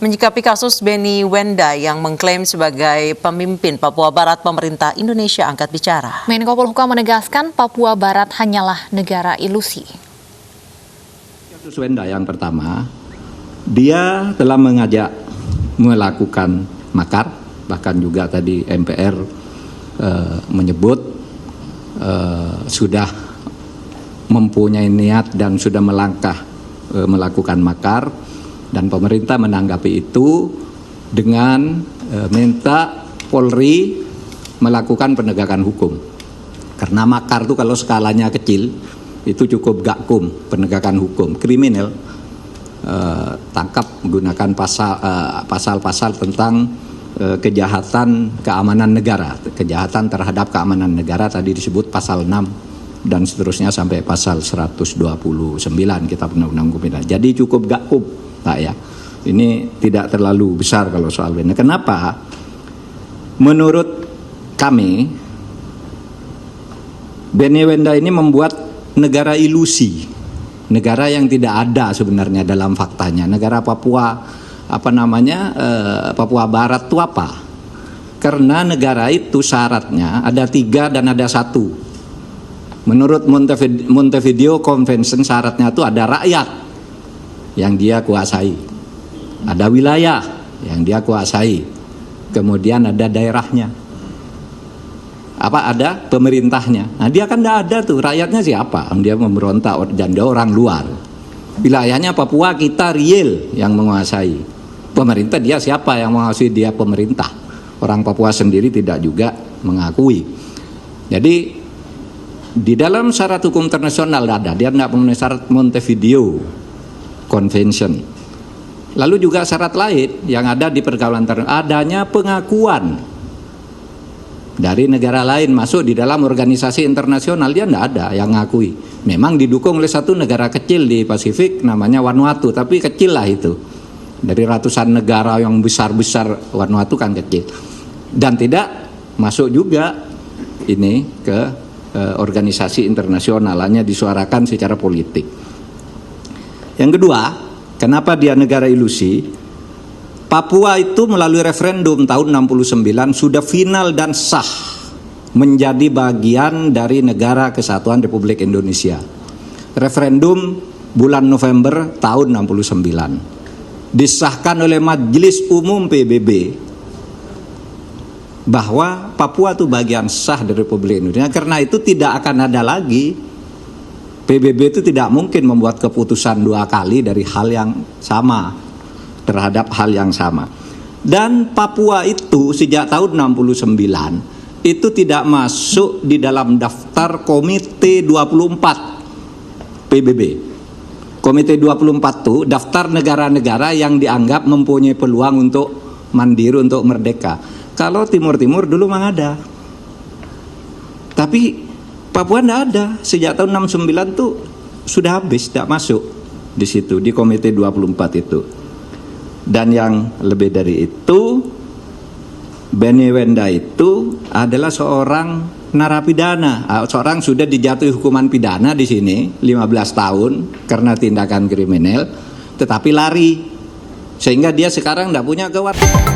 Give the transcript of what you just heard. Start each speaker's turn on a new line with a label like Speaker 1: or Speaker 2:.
Speaker 1: Menyikapi kasus Benny Wenda yang mengklaim sebagai pemimpin Papua Barat, pemerintah Indonesia angkat bicara.
Speaker 2: Menko Polhukam menegaskan Papua Barat hanyalah negara ilusi.
Speaker 3: Kasus Wenda yang pertama, dia telah mengajak melakukan makar, bahkan juga tadi MPR menyebut sudah mempunyai niat dan sudah melangkah melakukan makar. Dan pemerintah menanggapi itu dengan minta Polri melakukan penegakan hukum. Karena makar itu kalau skalanya kecil, itu cukup gakum penegakan hukum. Kriminal, tangkap menggunakan pasal-pasal tentang kejahatan keamanan negara. Kejahatan terhadap keamanan negara tadi disebut pasal 6 dan seterusnya sampai pasal 129 Kitab Undang-Undang Hukum Pidana. Jadi cukup gakum, Pak ya. Ini tidak terlalu besar kalau soal Wenda. Kenapa? Menurut kami, Benny Wenda ini membuat negara ilusi, negara yang tidak ada sebenarnya dalam faktanya. Negara Papua, Papua Barat itu apa? Karena negara itu syaratnya ada 3 dan ada 1. Menurut Montevideo Convention syaratnya itu ada rakyat yang dia kuasai, ada wilayah yang dia kuasai, kemudian ada daerahnya, ada pemerintahnya. Nah dia kan tidak ada tuh, rakyatnya siapa? Dia memberontak dan dia orang luar. Wilayahnya Papua kita real yang menguasai. Pemerintah dia siapa yang menguasai? Dia pemerintah. Orang Papua sendiri tidak juga mengakui. Jadi di dalam syarat hukum internasional ada, dia tidak memenuhi syarat Montevideo Convention. Lalu juga syarat lain yang ada di pergaulan internasional, adanya pengakuan dari negara lain masuk di dalam organisasi internasional, dia tidak ada yang ngakui. Memang didukung oleh satu negara kecil di Pasifik namanya Vanuatu, tapi kecil lah itu. Dari ratusan negara yang besar-besar, Vanuatu kan kecil. Dan tidak masuk juga ini ke organisasi internasional, hanya disuarakan secara politik. Yang kedua, kenapa dia negara ilusi? Papua itu melalui referendum tahun 69 sudah final dan sah menjadi bagian dari Negara Kesatuan Republik Indonesia. Referendum bulan November tahun 69. Disahkan oleh Majelis Umum PBB bahwa Papua itu bagian sah dari Republik Indonesia. Karena itu tidak akan ada lagi, PBB itu tidak mungkin membuat keputusan 2 kali dari hal yang sama, terhadap hal yang sama. Dan Papua itu sejak tahun 69 itu tidak masuk di dalam daftar Komite 24 PBB. Komite 24 itu daftar negara-negara yang dianggap mempunyai peluang untuk mandiri, untuk merdeka. Kalau Timur-Timur dulu memang ada, tapi Papua tidak ada. Sejak tahun 69 tuh sudah habis, tidak masuk di situ, di Komite 24 itu. Dan yang lebih dari itu, Benny Wenda itu adalah seorang narapidana, seorang sudah dijatuhi hukuman pidana di sini 15 tahun karena tindakan kriminal, tetapi lari, sehingga dia sekarang tidak punya kewajiban.